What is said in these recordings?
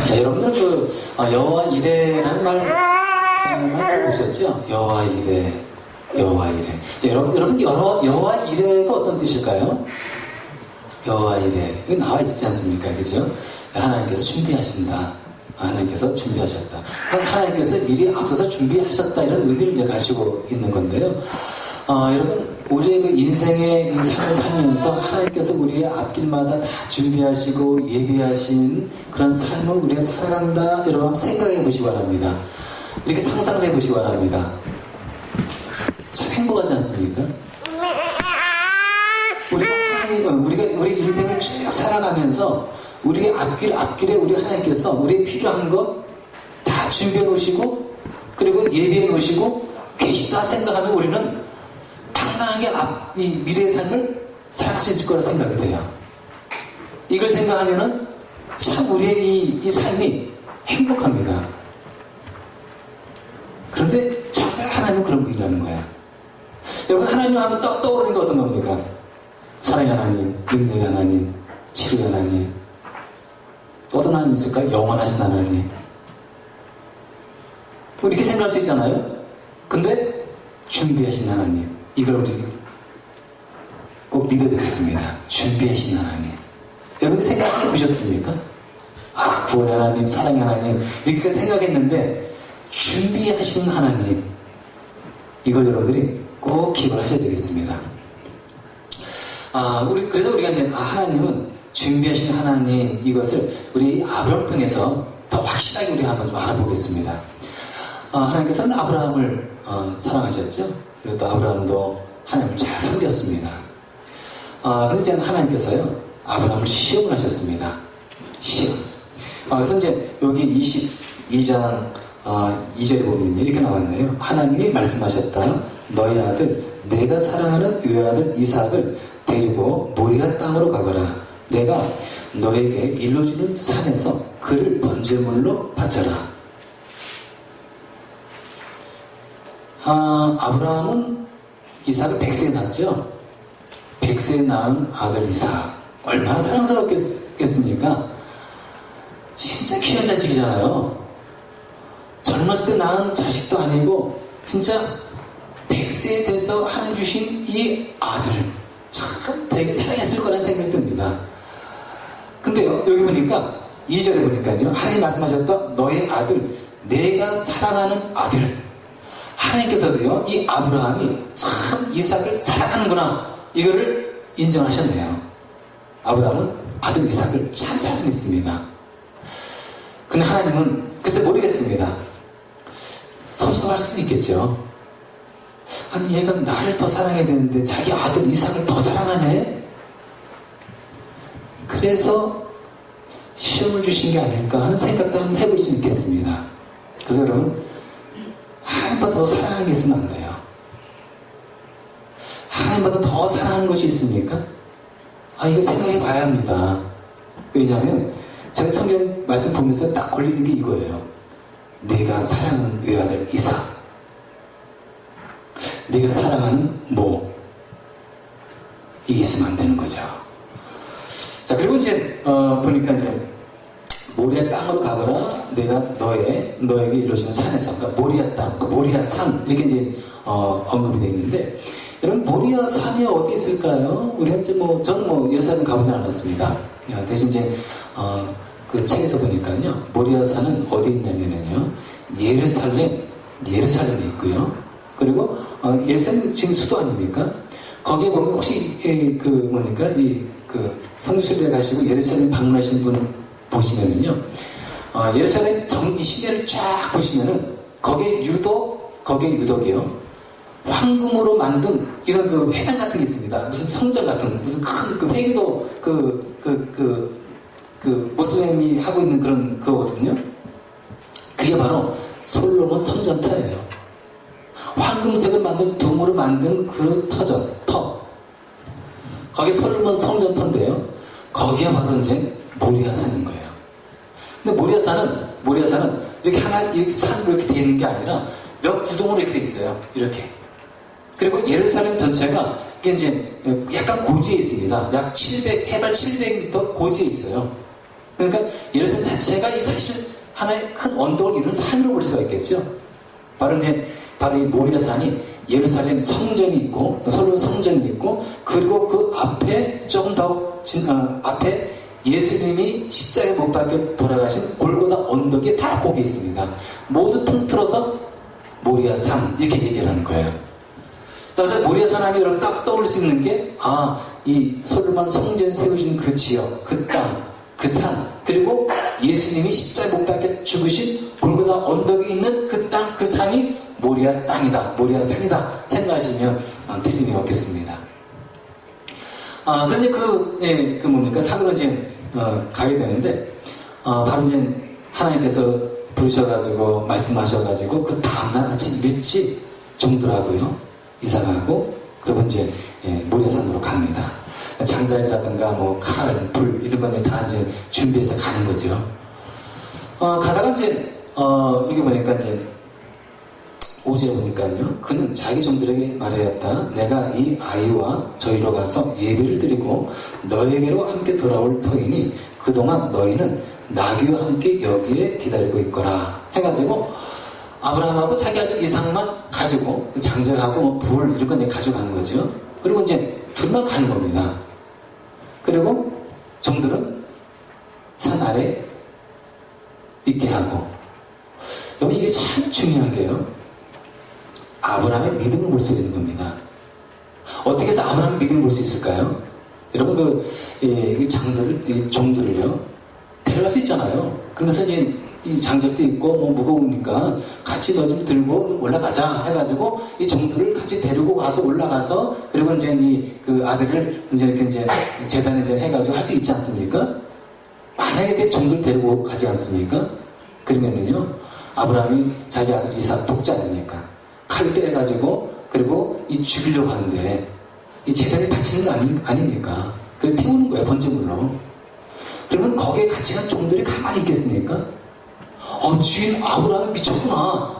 자, 여러분들 여호와 이레라는 말 보셨죠? 여호와 이레, 여호와 이레. 자, 여러분 여호와 이레가 어떤 뜻일까요? 여호와 이레 여기 나와 있지 않습니까? 그죠? 하나님께서 준비하신다. 하나님께서 준비하셨다. 그러니까 하나님께서 미리 앞서서 준비하셨다 이런 의미를 이제 가지고 있는 건데요. 여러분 우리의 그 인생의 이 삶을 살면서 하나님께서 우리의 앞길마다 다 준비하시고 예비하신 그런 삶을 우리가 살아간다. 여러분 생각해 보시기 바랍니다. 이렇게 상상해 보시기 바랍니다. 참 행복하지 않습니까? 우리 인생을 쭉 살아가면서 우리의 앞길에 우리 하나님께서 우리의 필요한 것 다 준비해 놓으시고 그리고 예비해 놓으시고 계시다 생각하면 우리는 당당하게 이 미래의 삶을 살아갈 수 있을 거라 생각이 돼요. 이걸 생각하면은 참 우리의 이 삶이 행복합니다. 그런데 정말 하나님은 그런 분이라는 거야. 여러분 하나님 하면 떠오르는 게 어떤 겁니까? 사랑의 하나님, 능력의 하나님, 치료의 하나님. 어떤 하나님 있을까요? 영원하신 하나님. 이렇게 생각할 수 있잖아요. 근데 준비하신 하나님. 이걸 우리 꼭 믿어야 되겠습니다. 준비하신 하나님. 여러분 생각해 보셨습니까? 구원의 하나님, 사랑의 하나님 이렇게 생각했는데 준비하신 하나님 이걸 여러분들이 꼭 기억을 하셔야 되겠습니다. 그래서 우리가 이제 하나님은 준비하신 하나님 이것을 우리 아브라함을 통해서 더 확실하게 우리 한번 좀 알아보겠습니다. 하나님께서는 아브라함을 사랑하셨죠. 그리고 또 아브라함도 하나님을 잘 섬겼습니다. 그런데 이제 하나님께서요 아브라함을 시험을 하셨습니다. 시험. 그래서 이제 여기 22장 2절에 보면 이렇게 나왔네요. 하나님이 말씀하셨다. 너의 아들 내가 사랑하는 외아들 이삭을 데리고 모리아 땅으로 가거라. 내가 너에게 일러주는 산에서 그를 번제물로 바쳐라. 아브라함은 이삭을 100세에 낳았죠. 100세에 낳은 아들 이삭 얼마나 사랑스럽겠습니까? 진짜 귀한 자식이잖아요. 젊었을 때 낳은 자식도 아니고 진짜 100세에 돼서 하나님 주신 이 아들 참 되게 사랑했을 거라는 생각이 듭니다. 근데요 여기 보니까 2절에 보니까요 하나님 말씀하셨다. 너의 아들 내가 사랑하는 아들. 하나님께서도요 이 아브라함이 참 이삭을 사랑하는구나 이거를 인정하셨네요. 아브라함은 아들 이삭을 참 사랑했습니다. 근데 하나님은 글쎄 모르겠습니다. 섭섭할 수도 있겠죠. 아니 얘가 나를 더 사랑해야 되는데 자기 아들 이삭을 더 사랑하네. 그래서 시험을 주신 게 아닐까 하는 생각도 한번 해볼 수 있겠습니다. 그래서 여러분 하나님보다 더 사랑하는 게 있으면 안 돼요. 하나님보다 더 사랑하는 것이 있습니까? 이거 생각해 봐야 합니다. 왜냐하면 제가 성경 말씀 보면서 딱 걸리는 게 이거예요. 내가 사랑하는 외아들 이삭. 내가 사랑하는 이게 있으면 안 되는 거죠. 자, 그리고 이제, 보니까 이제, 모리아 땅으로 가거라. 내가 너에게 이루어지는 산에서. 그러니까 모리아 땅, 모리아 산. 이렇게 이제, 언급이 되어 있는데, 여러분, 모리아 산이 어디 있을까요? 우리가 이제 저는 예루살렘 가보진 않았습니다. 대신 이제, 그 책에서 보니까요. 모리아 산은 어디 있냐면요. 예루살렘에 있고요. 그리고, 예루살렘 지금 수도 아닙니까? 거기에 보면 혹시, 성수리에 가시고 예루살렘 방문하신 분 보시면은요. 예루살렘 이 시내를 쫙 보시면은, 거기에 유독이요. 황금으로 만든 이런 그 회당 같은 게 있습니다. 무슨 성전 같은, 무슨 큰 회기도 모슬렘이 하고 있는 그런 그거거든요. 그게 바로 솔로몬 성전터예요. 황금색을 만든 둠으로 만든 그 터. 거기 솔로몬 성전터인데요. 거기가 바로 이제 모리아산인 거예요. 근데 모리아산은 이렇게 이렇게 산으로 이렇게 되어 있는 게 아니라 몇 구동으로 이렇게 되어 있어요. 이렇게. 그리고 예루살렘 전체가 이게 이제 약간 고지에 있습니다. 약 700, 해발 700m 고지에 있어요. 그러니까 예루살렘 자체가 이 사실 하나의 큰 언덕을 이루는 산으로 볼 수가 있겠죠. 바로 이 모리아 산이 예루살렘 성전이 있고, 솔로몬 성전이 있고, 그리고 그 앞에 조금 더 앞에 예수님이 십자가에 못 박혀 돌아가신 골고다 언덕이 바로 거기에 있습니다. 모두 통틀어서 모리아 산 이렇게 얘기를 하는 거예요. 그래서 모리아 산 하면 여러분 딱 떠올릴 수 있는 게 이 솔로몬 성전을 세우신 그 지역, 그 땅, 그 산, 그리고 예수님이 십자가에 못 박혀 죽으신 골고다 언덕에 있는 그 땅, 그 산이 모리아 땅이다, 모리아 산이다 생각하시면 틀림이 없겠습니다. 그래서 뭡니까? 산으로 이제 가게 되는데, 바로 이제 하나님께서 부르셔가지고 말씀하셔가지고 그 다음날 아침 일찍 종들하고요 이사가고, 그리고 이제 모리아산으로 갑니다. 장작이라든가 뭐 칼, 불 이런 거는 다 이제 준비해서 가는 거죠. 가다가 이제 이게 보니까 이제 5절에 보니까요, 그는 자기 종들에게 말하였다. 내가 이 아이와 저희로 가서 예배를 드리고 너에게로 함께 돌아올 터이니 그동안 너희는 나귀와 함께 여기에 기다리고 있거라 해가지고 아브라함하고 자기 아들 이삭만 가지고 장작하고 뭐 불 이런 건 이제 가져가는 거죠. 그리고 이제 둘만 가는 겁니다. 그리고 종들은 산 아래 있게 하고, 여러분 이게 참 중요한 게요, 아브라함의 믿음을 볼 수 있는 겁니다. 어떻게 해서 아브라함의 믿음을 볼 수 있을까요? 여러분 이 종들을요 데려갈 수 있잖아요. 그러면서 이제 이 장작도 있고 뭐 무거우니까 같이 너 좀 들고 올라가자 해가지고 이 종들을 같이 데리고 가서 올라가서, 그리고 이제 그 아들을 이제 이렇게 이제 재단에 이제 해가지고 할 수 있지 않습니까? 만약에 그 종들 데리고 가지 않습니까? 그러면은요 아브라함이 자기 아들 이삭 독자 아닙니까? 칼 빼가지고 그리고 이 죽이려고 하는데 이 재단에 바치는 거 아닙니까? 그걸 태우는 거예요, 번제물로. 그러면 거기에 같이 간 종들이 가만히 있겠습니까? 주인 아브라함이 미쳤구나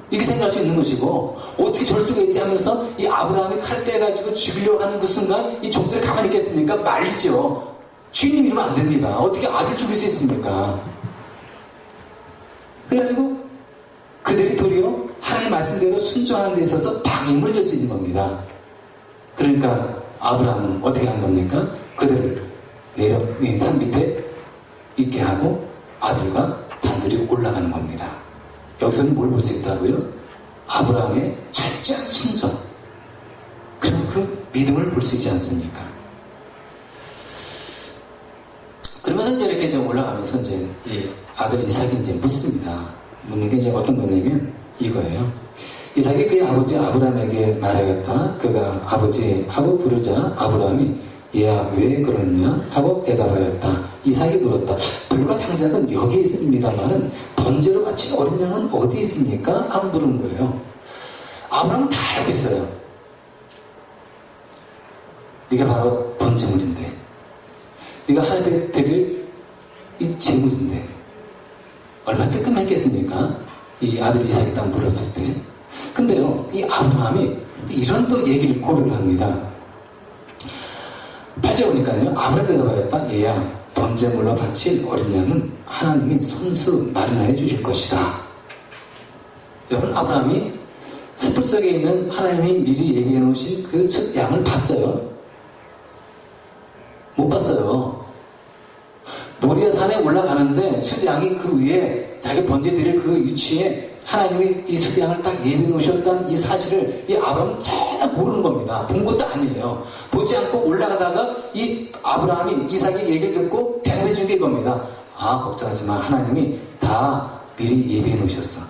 이렇게 생각할 수 있는 것이고, 어떻게 저럴 수가 있지 하면서 이 아브라함이 칼 떼가지고 죽이려고 하는 그 순간 이 종들이 가만히 있겠습니까? 말리죠. 주인님 이러면 안 됩니다. 어떻게 아들 죽일 수 있습니까? 그래가지고 그들이 도리어 하나님의 말씀대로 순종하는 데 있어서 방임을 줄 수 있는 겁니다. 그러니까 아브라함은 어떻게 한 겁니까? 그들을 산 밑에 있게 하고 아들과 단둘이 올라가는 겁니다. 여기서는 뭘 볼 수 있다고요? 아브라함의 철저한 순종, 그리고 그 믿음을 볼 수 있지 않습니까? 그러면서 이제 이렇게 이제 올라가면서 이제 이 아들 이삭이 이제 묻습니다. 묻는 게 이제 어떤 거냐면 이거예요. 이삭이 그의 아버지 아브라함에게 말하였다. 그가 아버지 하고 부르자 아브라함이 얘야 왜 그러냐 하고 대답하였다. 이삭이 물었다. 불과 장작은 여기에 있습니다만은 번제로 바칠 어린 양은 어디 있습니까? 하고 물은 거예요. 아브라함은 다 알고 있어요. 네가 바로 번제물인데, 네가 하나님께 드릴 이 제물인데 얼마나 뜨끔했겠습니까? 이 아들 이삭이 딱 물었을 때. 근데요, 이 아브라함이 이런 또 얘기를 고려를 합니다. 8절 보니까요, 아브라함이 대답하였다. 얘야, 번제물로 바칠 어린 양은 하나님이 손수 마련하여 주실 것이다. 여러분, 아브라함이 숯불 속에 있는 하나님이 미리 예비해 놓으신 그 양을 봤어요? 못 봤어요. 모리아 산에 올라가는데 숫양이 그 위에 자기 번제 드릴 그 위치에 하나님이 이 숫양을 딱 예비해 놓으셨다는 이 사실을 이 아브라함은 전혀 모르는 겁니다. 본 것도 아니에요. 보지 않고 올라가다가 이 아브라함이 이삭의 얘기를 듣고 대답해 준 게 이겁니다. 걱정하지 마. 하나님이 다 미리 예비해 놓으셨어.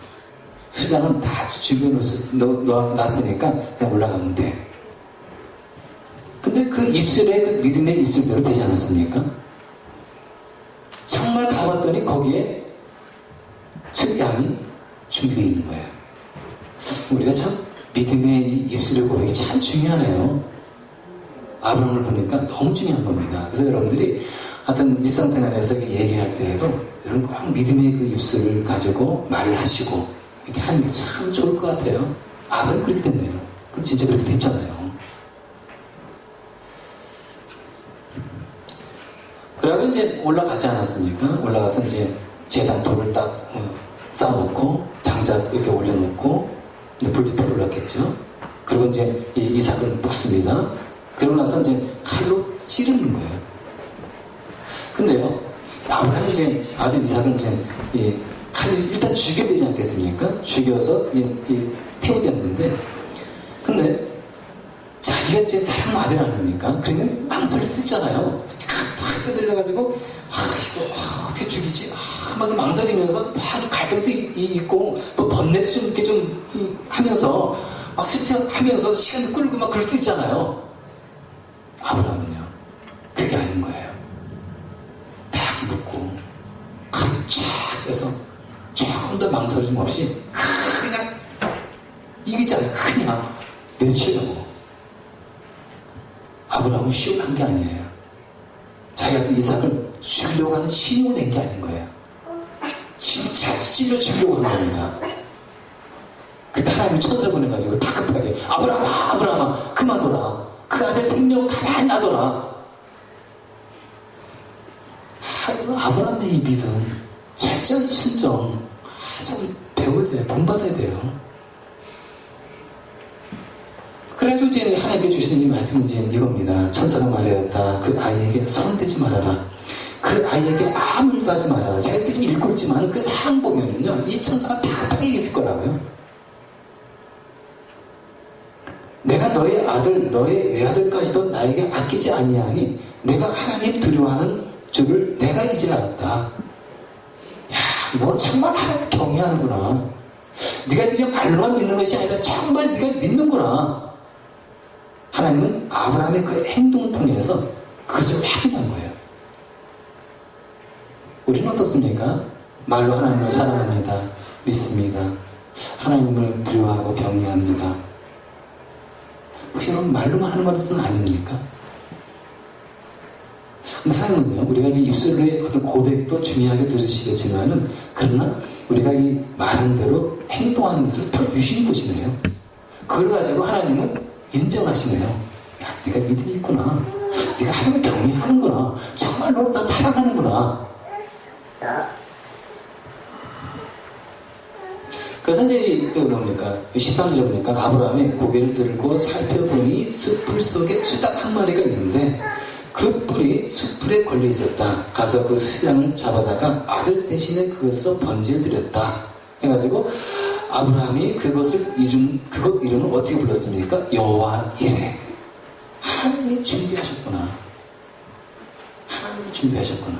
숫양은 다 준비해 놨으니까 그냥 올라가면 돼. 근데 그 입술에 그 믿음의 입술대로 되지 않았습니까? 정말 가봤더니 거기에 숫양이 준비되어 있는 거예요. 우리가 참 믿음의 이 입술의 고백이 참 중요하네요. 아브라함을 보니까 너무 중요한 겁니다. 그래서 여러분들이 하여튼 일상생활에서 얘기할 때에도 여러분 꼭 믿음의 그 입술을 가지고 말을 하시고 이렇게 하는 게 참 좋을 것 같아요. 아브라함은 그렇게 됐네요. 진짜 그렇게 됐잖아요. 그러면 이제 올라가지 않았습니까? 올라가서 이제 제단 돌을 딱 쌓아놓고 장작 이렇게 올려놓고 불도 올랐겠죠. 그리고 이제 이삭을 묶습니다. 그러고 나서 이제 칼로 찌르는 거예요. 근데요, 아브라함이 이제 아들 이삭을 이제 칼로 일단 죽여야 되지 않겠습니까? 죽여서 이제 태워댔는데, 근데 자기가 이제 사랑 아들 아닙니까? 그러면 망설일 수 있잖아요. 탁 끄들려가지고, 이거, 어떻게 죽이지? 막 망설이면서 막 갈등도 있고, 또 번뇌도 좀 이렇게 좀 하면서, 막 슬퍼하면서 시간도 끌고 막 그럴 수 있잖아요. 아브라함은요, 그게 아닌 거예요. 딱 묶고, 칼을 쫙 해서, 조금 더 망설임 없이, 그냥, 이기잖아요. 그냥 내치려고. 아브라함은 쉬운 게 아니에요. 자기 아들 이삭을 죽이려고 하는 신용을 낸 게 아닌 거예요. 진짜 찔러 죽이려고 하는 겁니다. 그때 하나님이 천사 보내가지고 다급하게 아브라함아 그만둬라. 그 아들 생명 가만히 놔둬라. 아브라함의 이 믿음, 철저한 순종, 참 배워야 돼요. 본받아야 돼요. 그래서 이제 하나님께 주시는 이 말씀은 이제 이겁니다. 천사가 말하였다. 그 아이에게 손대지 말아라. 그 아이에게 아무 일도 하지 말아라. 제가 이렇게 좀 읽고 있지만 그 상황 보면은요, 이 천사가 다급하게 얘기했을 거라고요. 내가 너의 아들, 너의 외아들까지도 나에게 아끼지 아니하니 내가 하나님 두려워하는 줄을 내가 이제 알았다. 야, 너 정말 하나님 경외하는구나. 네가 그냥 말로만 믿는 것이 아니라 정말 네가 믿는구나. 하나님은 아브라함의 그 행동을 통해서 그것을 확인한 거예요. 우리는 어떻습니까? 말로 하나님을 사랑합니다. 믿습니다. 하나님을 두려워하고 경외합니다. 혹시 여러분 말로만 하는 것은 아닙니까? 근데 하나님은요, 우리가 이 입술로의 어떤 고백도 중요하게 들으시겠지만은, 그러나 우리가 이 말한 대로 행동하는 것을 더 유심히 보시네요. 그걸 가지고 하나님은 인정하시네요. 야, 네가 믿음이 있구나. 네가 하나님을 경외하는구나. 정말로 나 사랑하는구나. 그래서 이제 뭡니까? 13절에 보니까 아브라함이 고개를 들고 살펴보니 숲풀 속에 수탉 한 마리가 있는데 그 뿔이 숲풀에 걸려 있었다. 가서 그 수장을 잡아다가 아들 대신에 그것으로 번제를 드렸다. 해가지고 아브라함이 그것 이름을 어떻게 불렀습니까? 여호와 이레. 하나님이 준비하셨구나. 하나님이 준비하셨구나.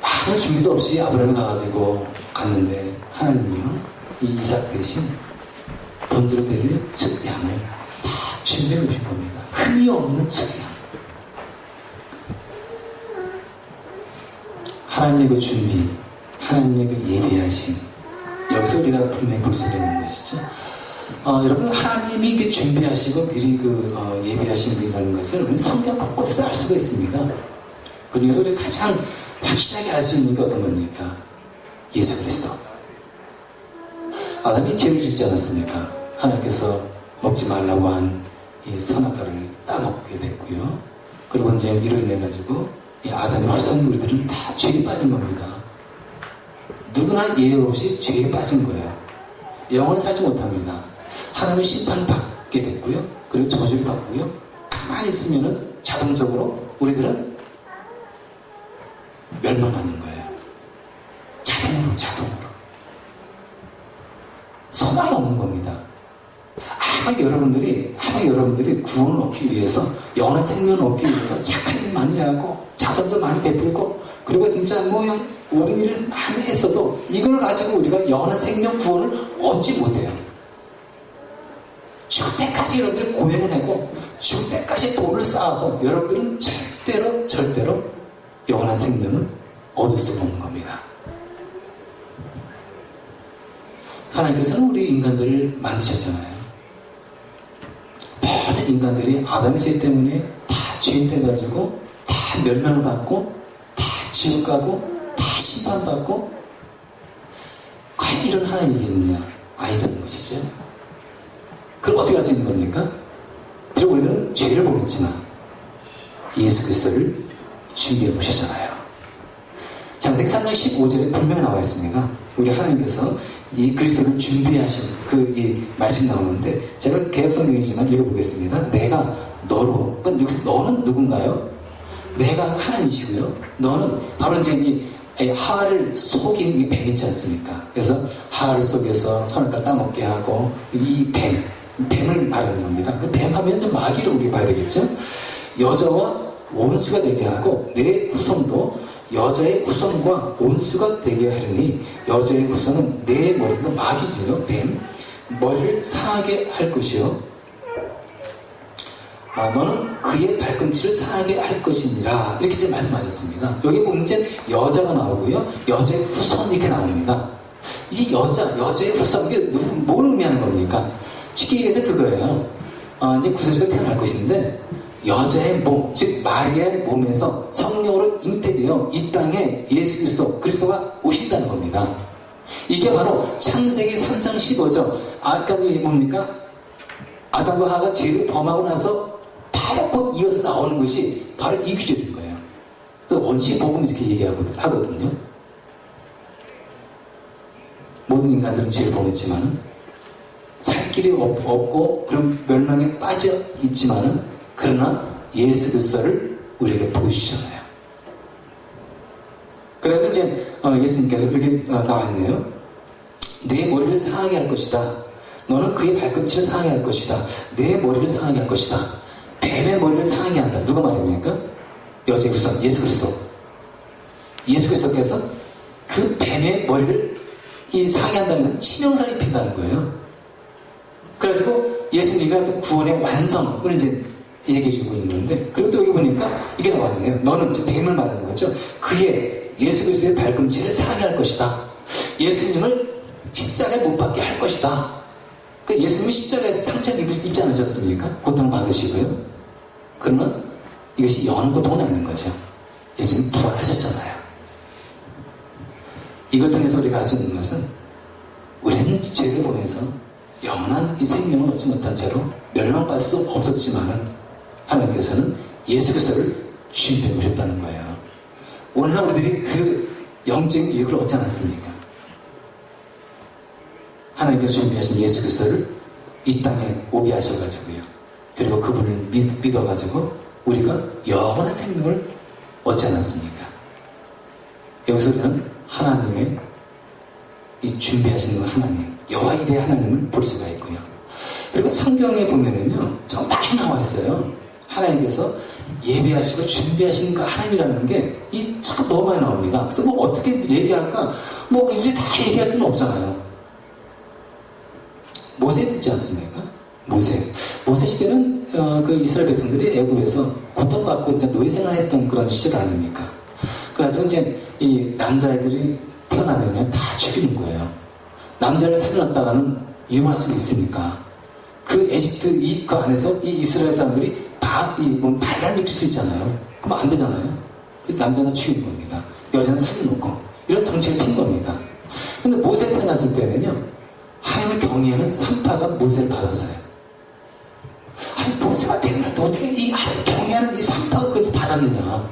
아무 준비도 없이 아브라함이 가가지고 갔는데 하나님이요, 이 이삭 대신 번제로 드릴 숫양을 다 준비해 오신 겁니다. 흠이 없는 숫양. 하나님의 그 준비, 하나님의 그 예비하심, 여기서 우리가 분명히 볼 수 있는 것이죠. 여러분, 하나님이 그 준비하시고 미리 예비하신 분이라는 것을 우리는 성경 곳곳에서 알 수가 있습니다. 그 중에서 우리가 가장 확실하게 알 수 있는 게 어떤 겁니까? 예수 그리스도. 아담이 죄를 짓지 않았습니까? 하나님께서 먹지 말라고 한 이 선악과를 따먹게 됐고요. 그리고 이제 이로 인해 가지고 이 아담의 후손 우리들은 다 죄에 빠진 겁니다. 누구나 예외 없이 죄에 빠진 거예요. 영원히 살지 못합니다. 하나님의 심판을 받게 됐고요. 그리고 저주를 받고요. 가만히 있으면은 자동적으로 우리들은 멸망하는 거예요. 자동으로. 소망이 없는 겁니다. 아마 여러분들이 구원을 얻기 위해서, 영원한 생명을 얻기 위해서 착한 일 많이 하고 자선도 많이 베풀고, 그리고 진짜 옳은 일을 많이 했어도 이걸 가지고 우리가 영원한 생명 구원을 얻지 못해요. 죽을 때까지 여러분들 고행을 하고 죽을 때까지 돈을 쌓아도 여러분들은 절대로 영원한 생명을 얻을 수 없는 겁니다. 하나님께서는 우리 인간들을 만드셨잖아요. 모든 인간들이 아담의 죄 때문에 다 죄인돼가지고 다 멸망을 받고 다 지옥 가고 다 심판받고, 과연 이런 하나님이겠느냐? 아니라는 것이죠. 그럼 어떻게 할 수 있는 겁니까? 그리고 우리들은 죄를 범했지만 예수 그리스도를 준비해 보셨잖아요. 창세기 3장 15절에 분명히 나와 있습니다. 우리 하나님께서 이 그리스도를 준비하신 이 말씀이 나오는데, 제가 개역성경이지만 읽어보겠습니다. 내가 너로, 그러니까 여기서 너는 누군가요? 내가 하나님이시고요. 너는 바로 이제 이 하와를 속인 이 뱀 있지 않습니까? 그래서 하와를 속여서 선악과를 따먹게 하고, 이 뱀을 말하는 겁니다. 그 뱀 하면 좀 마귀를 우리 봐야 되겠죠? 여자와 원수가 되게 하고, 내 후손도 여자의 후손과 원수가 되게 하려니, 여자의 후손은 내 머리가 마귀지요, 뱀. 머리를 상하게 할 것이요. 너는 그의 발꿈치를 상하게 할 것이니라. 이렇게 이제 말씀하셨습니다. 여기 보면 이제 여자가 나오고요. 여자의 후손 이렇게 나옵니다. 이 여자의 후손, 이게 뭘 의미하는 겁니까? 쉽게 얘기해서 그거예요. 이제 구세주가 태어날 것인데, 여자의 몸, 즉 마리아의 몸에서 성령으로 잉태되어 이 땅에 예수 그리스도가 오신다는 겁니다. 이게 바로 창세기 3장 15절. 아까 뭡니까? 아담과 하와가 죄를 범하고 나서 바로 곧 이어서 나오는 것이 바로 이 구절인 거예요. 원시 복음 이렇게 얘기하거든요. 모든 인간들은 죄를 범했지만 살 길이 없고 그런 멸망에 빠져 있지만은, 그러나 예수 그리스도를 우리에게 보여주셨잖아요. 그래서 이제 예수님께서 여기 나와 있네요. 내 머리를 상하게 할 것이다. 너는 그의 발꿈치를 상하게 할 것이다. 내 머리를 상하게 할 것이다. 뱀의 머리를 상하게 한다. 누가 말입니까? 여자의 후손 예수 그리스도. 예수 그리스도께서 그 뱀의 머리를 상하게 한다는 것은 치명상을 입힌다는 거예요. 그래가지고 예수님이 구원의 완성을 이제 얘기해주고 있는 건데, 그리고 또 여기 보니까 이게 나왔네요. 너는 뱀을 말하는 거죠. 그의 예수 그리스도의 발꿈치를 상하게 할 것이다. 예수님을 십자가에 못 박게 할 것이다. 그러니까 예수님이 십자가에서 상처를 입지 않으셨습니까? 고통을 받으시고요. 그러면 이것이 영원한 고통은 아닌 거죠. 예수님 부활하셨잖아요. 이걸 통해서 우리가 알 수 있는 것은, 우리는 죄를 보면서 영원한 이 생명을 얻지 못한 채로 멸망받을 수 없었지만은, 하나님께서는 예수 그리스도를 준비해 오셨다는 거예요. 오늘날 우리들이 그 영적인 교육을 얻지 않았습니까? 하나님께서 준비하신 예수 그리스도를 이 땅에 오게 하셔가지고요. 그리고 그분을 믿어가지고 우리가 영원한 생명을 얻지 않았습니까? 여기서 우리는 하나님의 이 준비하시는 하나님, 여호와 이레 하나님을 볼 수가 있고요. 그리고 성경에 보면은요, 정말 많이 나와 있어요. 하나님께서 예배하시고 준비하시는 그 하나님이라는 게 참 너무 많이 나옵니다. 그래서 뭐 어떻게 얘기할까? 뭐 이제 다 얘기할 수는 없잖아요. 모세 듣지 않습니까? 모세 시대는 그 이스라엘 백성들이 애굽에서 고통받고 이제 노예생활 했던 그런 시절 아닙니까? 그래서 이제 이 남자애들이 태어나면 다 죽이는 거예요. 남자를 살려놨다가는 위험할 수 있으니까. 그 에집트 그 안에서 이 이스라엘 사람들이 반란 일으킬 수 있잖아요. 그럼 안 되잖아요. 남자는 죽이는 겁니다. 여자는 살려놓고. 이런 정책을 핀 겁니다. 근데 모세 태어났을 때는요, 하나님을 경외하는 산파가 모세를 받았어요. 아니, 모세가 태어날 때 어떻게 이 하나님을 경외하는 이 산파가 그것을 받았느냐?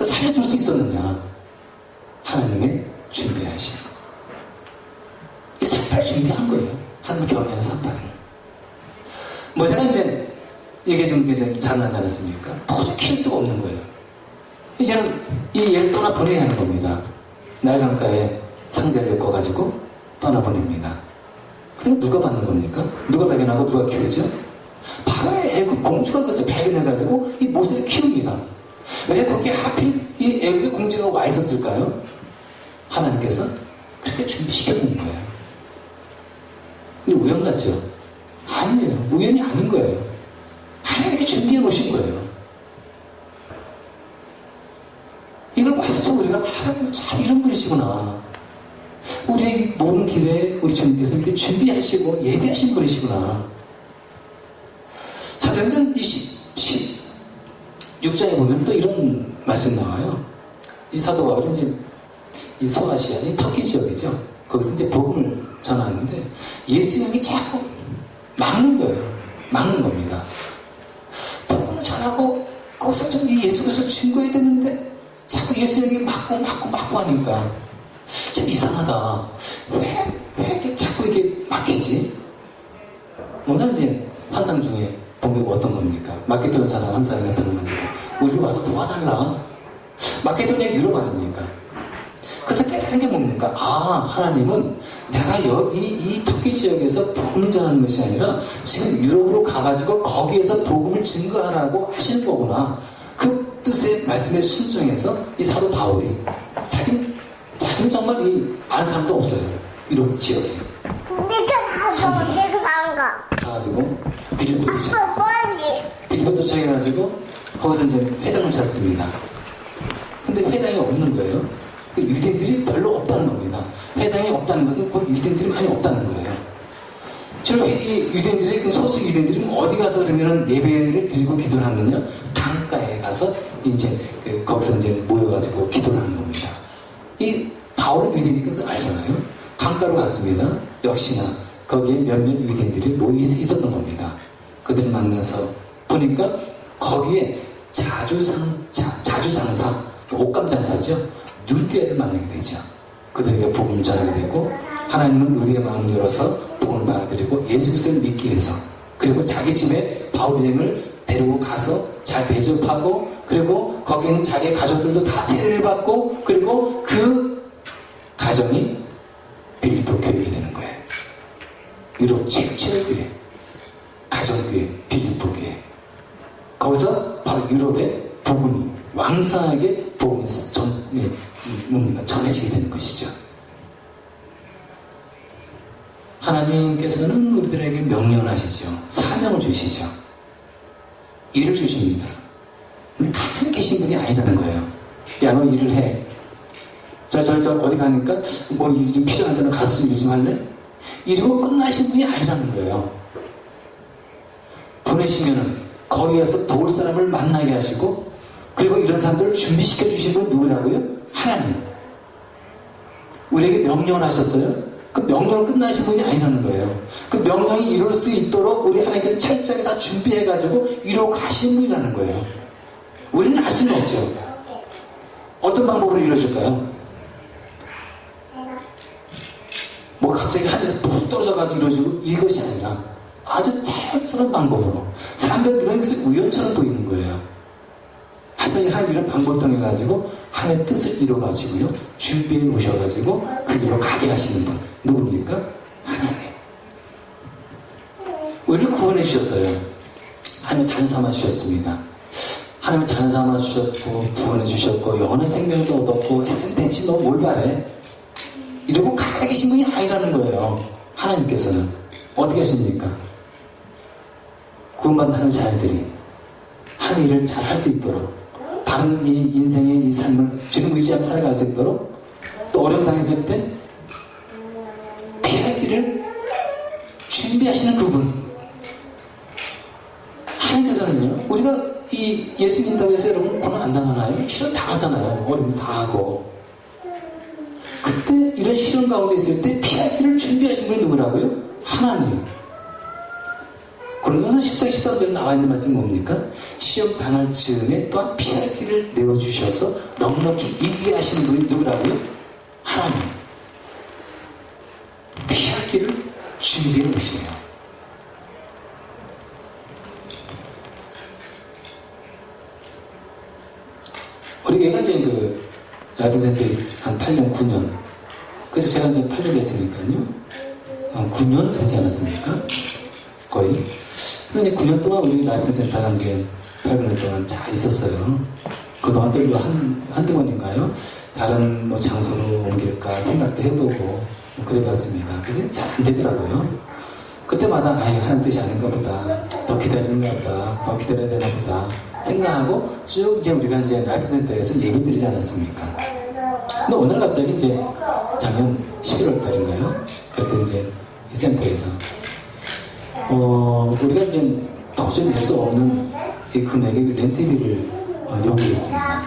살려줄 수 있었느냐? 하나님의 준비하신. 이 산파를 준비한 거예요. 하나님을 경외하는 산파를. 모세가 이제 이게 좀 이제 잔하지 않았습니까? 도저히 키울 수가 없는 거예요. 이제는 이 얘를 떠나보내야 하는 겁니다. 날강가에 상자를 엮어가지고 떠나보냅니다. 근데 누가 받는 겁니까? 누가 발견하고 누가 키우죠? 바로 애굽 공주가 그것을 발견해가지고 이 모세를 키웁니다. 왜 거기에 하필 이 애굽의 공주가 와 있었을까요? 하나님께서 그렇게 준비시켜 놓은 거예요. 근데 우연 같죠? 아니에요. 우연이 아닌 거예요. 하나님께 준비해 놓으신 거예요. 이걸 와서 참 우리가 하나님 참 이런 분이시구나. 우리의 모든 길에 우리 주님께서 이렇게 준비하시고 예비하신 분이시구나. 사도행전 16장에 보면 또 이런 말씀 나와요. 이 사도 바울은 이제 이 소아시아, 이 터키 지역이죠. 거기서 이제 복음을 전하는데 예수님이 자꾸 막는 거예요. 막는 겁니다. 복음을 전하고 거기서 좀 이 예수께서 증거해야 되는데 자꾸 예수에게 맞고 하니까 참 이상하다. 왜 이렇게 자꾸 이렇게 막히지? 오늘 이제 환상 중에 본 게 어떤 겁니까? 마케도니아 사람 한 사람이 나타나가지고 우리를 와서 도와달라. 마케도니아 유럽 아닙니까? 그래서 깨달은 게 뭡니까? 아, 하나님은 내가 이 터키 지역에서 복음을 전하는 것이 아니라 지금 유럽으로 가가지고 거기에서 복음을 증거하라고 하시는 거구나. 그 뜻의 말씀에 순종해서 이 사도 바울이 자기는 정말 아는 사람도 없어요. 유럽 지역에. 가가지고 빌립보 도착해가지고 거기서 이제 회당을 찾습니다. 근데 회당이 없는 거예요. 유대인들이 별로 없다는 겁니다. 회당이 없다는 것은 곧 유대인들이 많이 없다는 거예요. 주로 이 유대인들이, 소수 유대인들이 어디 가서 그러면 예배를 드리고 기도를 하느냐? 강가에 가서 이제 거기서 이제 모여가지고 기도를 하는 겁니다. 이 바울은 유대인이니까 그거 알잖아요. 강가로 갔습니다. 역시나 거기에 몇몇 유대인들이 모여 있었던 겁니다. 그들을 만나서 보니까 거기에 자주장사, 옷감장사죠. 누리떼를 만나게 되죠. 그들에게 복음을 전하게 되고 하나님은 우리의 마음을 열어서 복음을 받아들이고 예수 그리스도를 믿기 위해서 그리고 자기 집에 바울 여행을 데리고 가서 잘 대접하고 그리고 거기는 자기 가족들도 다 세례를 받고 그리고 그 가정이 빌립보 교회가 되는 거예요. 유럽 최초의 교회, 가정교회, 빌립보 교회. 거기서 바로 유럽의 복음이 왕성하게 복음이 전해지게 되는 것이죠. 하나님께서는 우리들에게 명령을 하시죠. 사명을 주시죠. 일을 주십니다. 근데 가만히 계신 분이 아니라는 거예요. 야, 너 일을 해. 저 어디 가니까 뭐 일 좀 필요한 데는 가서 좀 일 좀 할래? 이러고 끝나신 분이 아니라는 거예요. 보내시면은 거기 가서 도울 사람을 만나게 하시고 그리고 이런 사람들을 준비시켜 주신 분은 누구라고요? 하나님. 우리에게 명령을 하셨어요. 그 명령을 끝나신 분이 아니라는 거예요. 그 명령이 이룰 수 있도록 우리 하나님께서 철저하게 다 준비해가지고 이루어 가신 분이라는 거예요. 우리는 알 수는 없죠. 어떤 방법으로 이루어질까요? 뭐 갑자기 하늘에서 푹 떨어져가지고 이루어지고 이것이 아니라 아주 자연스러운 방법으로 사람들 들은 것이 우연처럼 보이는 거예요. 하나님 이런 방법을 통해 가지고 하나님의 뜻을 이뤄가지고요 준비해 오셔가지고 그 길로 가게 하시는 분 누굽니까? 하나님. 우리를 구원해 주셨어요. 하나님의 자녀 삼아 주셨습니다. 하나님의 자녀 삼아 주셨고 구원해 주셨고 영원한 생명도 얻었고 했으면 됐지 너 뭘 바래? 이러고 가게 계신 분이 아니라는 거예요. 하나님께서는 어떻게 하십니까? 구원받는 자녀들이 한 일을 잘 할 수 있도록 다른 이 인생의 이 삶을 주님 의지하고 살아갈 수 있도록 또 어려움 당했을 때 피할 길을 준비하시는 그분 하나님께서는요 우리가 이 예수 믿는다고 해서 여러분 고난 안 당하나요? 시련 당하잖아요. 어려움도 당하고 그때 이런 시련 가운데 있을 때 피할 길을 준비하신 분이 누구라고요? 하나님. 고린도서 10장 13절에 나와 있는 말씀이 뭡니까? 시험 당할 즈음에 또한 피할 길을 내어주셔서 넉넉히 이기게 하시는 분이 누구라고요? 하나님. 피할 길을 준비해 오시네요. 우리 교회가 이제 라이브센터 한 8년, 9년. 그래서 제가 이제 8년 됐으니까요. 9년 되지 않았습니까? 거의. 근데 이제 9년 동안 우리 라이프센터가 이제 8년 동안 잘 있었어요. 그동안 또 한두 번인가요? 다른 뭐 장소로 옮길까 생각도 해보고 뭐 그래봤습니다. 그게 잘 안 되더라고요. 그때마다 하나님 뜻이 아닌가 보다. 더 기다리는가 보다. 더 기다려야 되나 보다. 생각하고 쭉 이제 우리가 이제 라이프센터에서 얘기 드리지 않았습니까? 근데 오늘 갑자기 이제 작년 11월 달인가요? 그때 이제 이 센터에서 우리가 이제 도저히 낼 수 없는 이 금액의 렌트비를 요구했습니다.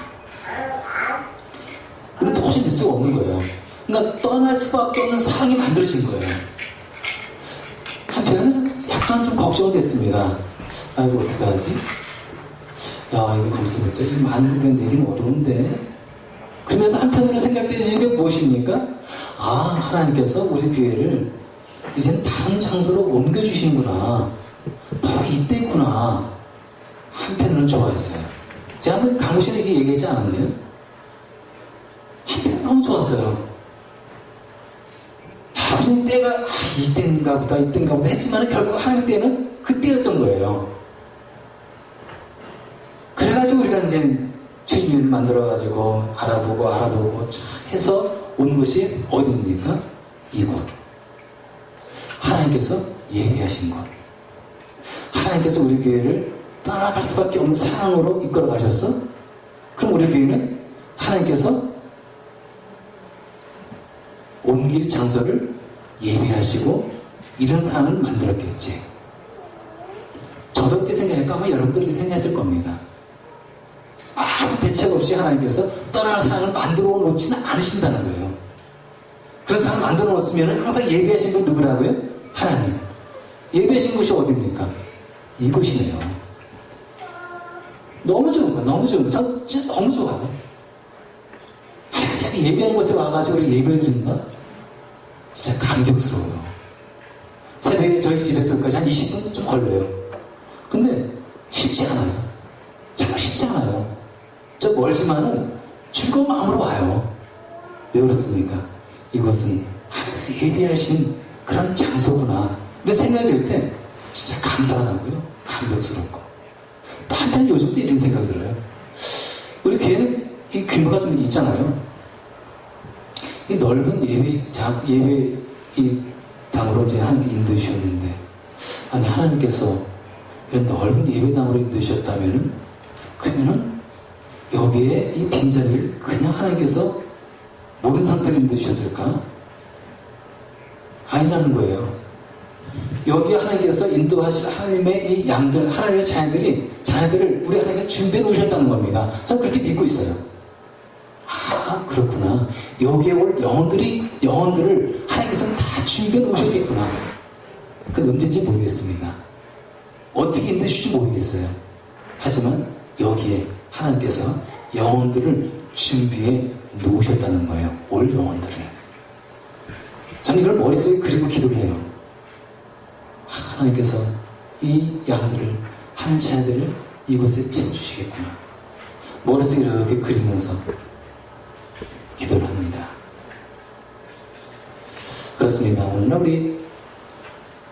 우리는 도저히 낼 수가 없는 거예요. 그러니까 떠날 수밖에 없는 상황이 만들어진 거예요. 한편은 약간 좀 걱정이 됐습니다. 아이고 어떡하지? 야, 이거 감사합니다. 이 만물에 내기는 어려운데. 그러면서 한편으로 생각되시는 게 무엇입니까? 아, 하나님께서 우리 교회를 이제는 다른 장소로 옮겨주시는구나. 바로 이때구나. 한편으로는 좋아했어요. 제가 한번 강우신에게 얘기하지 않았나요? 한편 너무 좋았어요. 하나님 때가 이때인가 보다 했지만 결국 하나님 때는 그때였던 거예요. 그래가지고 우리가 이제 주님을 만들어가지고 알아보고 해서 온 곳이 어디입니까? 이곳. 하나님께서 예비하신 곳. 하나님께서 우리 교회를 떠나갈 수밖에 없는 상황으로 이끌어 가셨어? 그럼 우리 교회는 하나님께서 옮길 장소를 예비하시고 이런 상황을 만들었겠지. 저도 그렇게 생각할까? 아마 여러분들이 그렇게 생각했을 겁니다. 아무 대책 없이 하나님께서 떠날 상황을 만들어 놓지는 않으신다는 거예요. 그런 상황을 만들어 놓았으면 항상 예비하신 분 누구라고요? 하나님. 예비하신 곳이 어디입니까? 이곳이네요. 너무 좋은 거, 너무 좋은 거. 저 진짜 너무 좋아요. 하나님께서 예비한 곳에 와가지고 우리 예배해드리는 거 진짜 감격스러워요. 새벽에 저희 집에서 여기까지 한 20분 좀 걸려요. 근데 싫지 않아요. 정말 싫지 않아요. 저 멀지만은 즐거운 마음으로 와요. 왜 그렇습니까? 이것은 하나님께서 예비하신 그런 장소구나. 이런 생각이 들 때 진짜 감사하고요. 감격스럽고. 또 한편 요즘도 이런 생각 들어요. 우리 교회는 이 규모가 좀 있잖아요. 이 넓은 예배 이 당으로 이제 하나님께 인도해 주셨는데, 아니, 하나님께서 이런 넓은 예배당으로 인도해 주셨다면은, 그러면은 여기에 이 빈자리를 그냥 하나님께서 모든 상태로 인도해 주셨을까? 아니라는 거예요. 여기 하나님께서 인도하실 하나님의 이 양들, 하나님의 자녀들을 우리 하나님께 준비해 놓으셨다는 겁니다. 저는 그렇게 믿고 있어요. 아, 그렇구나. 여기에 올 영혼들을 하나님께서 다 준비해 놓으셨겠구나. 그 언제인지 모르겠습니다. 어떻게 인도해 주실지 모르겠어요. 하지만 여기에 하나님께서 영혼들을 준비해 놓으셨다는 거예요. 올 영혼들을. 저는 이걸 머릿속에 그리고 기도를 해요. 하나님께서 이 양들을, 하나님의 자녀들을 이곳에 채워주시겠구나. 머릿속에 이렇게 그리면서 기도를 합니다. 그렇습니다. 오늘 우리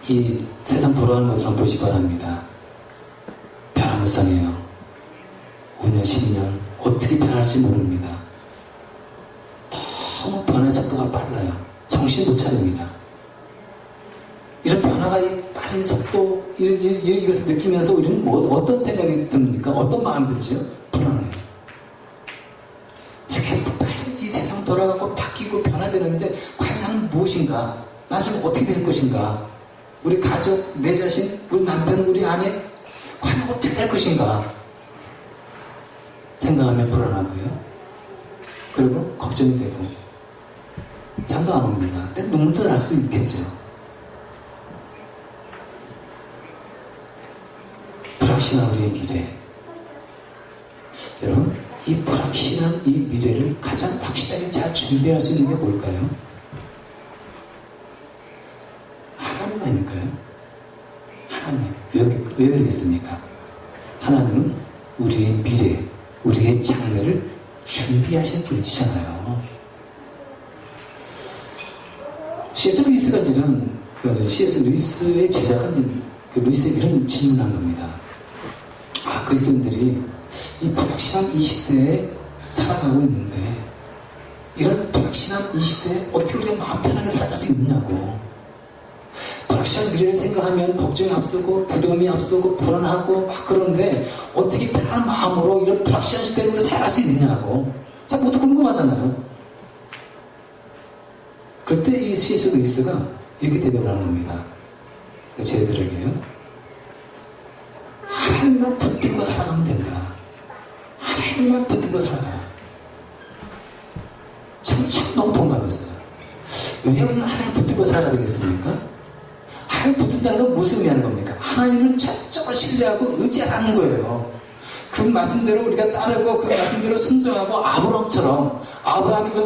이 세상 돌아가는 것을 한번 보시기 바랍니다. 변화무쌍해요. 5년, 12년 어떻게 변할지 모릅니다. 너무 변화의 속도가 빨라요. 정신 못 차립니다. 이런 변화가 빠른 속도, 이것을 느끼면서 우리는 어떤 생각이 듭니까? 어떤 마음이 들죠? 불안해요. 저렇게 빨리 이 세상 돌아가고 바뀌고 변화되는데 과연 나는 무엇인가? 나 지금 어떻게 될 것인가? 우리 가족, 내 자신, 우리 남편, 우리 아내 과연 어떻게 될 것인가? 생각하면 불안하고요. 그리고 걱정이 되고 잠도 안 옵니다. 근데 눈물도 날 수 있겠죠. 불확실한 우리의 미래. 여러분, 이 불확실한 이 미래를 가장 확실하게 잘 준비할 수 있는 게 뭘까요? 하나님 아닐까요? 하나님. 왜 그러겠습니까? 하나님은 우리의 미래, 우리의 장래를 준비하신 분이시잖아요. C.S. 루이스가 C.S. 루이스의 제자가 루이스에게 이런 질문을 한 겁니다. 그리스도인들이 이 불확실한 이 시대에 살아가고 있는데, 이런 불확실한 이 시대에 어떻게 우리가 마음 편하게 살아갈 수 있느냐고. 불확실한 미래를 생각하면 걱정이 앞서고 두려움이 앞서고 불안하고 막 그런데 어떻게 편한 마음으로 이런 불확실한 시대를 우리가 살아갈 수 있느냐고. 참 모두 궁금하잖아요. 그럴 때 이 C.S. 루이스가 이렇게 대답을 하는 겁니다. 저희들에게요. 하나님만 붙들고 살아가면 된다. 하나님만 붙들고 살아가라. 참 너무 동감했어요. 왜 우리는 하나님 붙들고 살아가야 되겠습니까? 하나님 붙든다는 건 무슨 의미하는 겁니까? 하나님을 철저히 신뢰하고 의지하는 거예요. 그 말씀대로 우리가 따르고 그 말씀대로 순종하고 아브라함처럼 아브라함이 그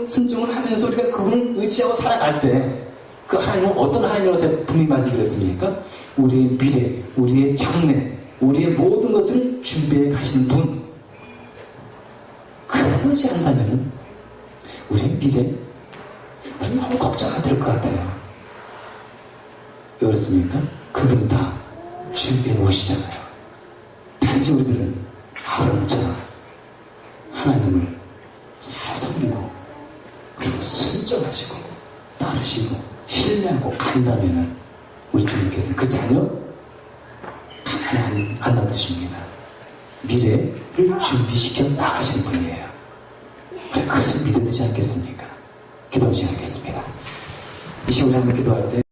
순종을 하면서 우리가 그분을 의지하고 살아갈 때 그 하나님은 어떤 하나님이라고 제가 분명히 말씀드렸습니까? 우리의 미래, 우리의 장래, 우리의 모든 것을 준비해 가시는 분. 그러지 않다면 우리의 미래 우리 너무 걱정 안 될 것 같아요. 왜 그렇습니까? 그분이 다 준비해 놓으시잖아요. 단지 우리들은 아브라함처럼 하나님을 잘 섬기고 그리고 순종하시고 따르시고 신뢰하고 간다면은 우리 주님께서는 그 자녀 가만히 안 놔두십니다. 미래를 준비시켜 나가시는 분이에요. 그래, 그것을 믿어야 되지 않겠습니까? 기도하지 않겠습니다. 이 시간에 한번 기도할 때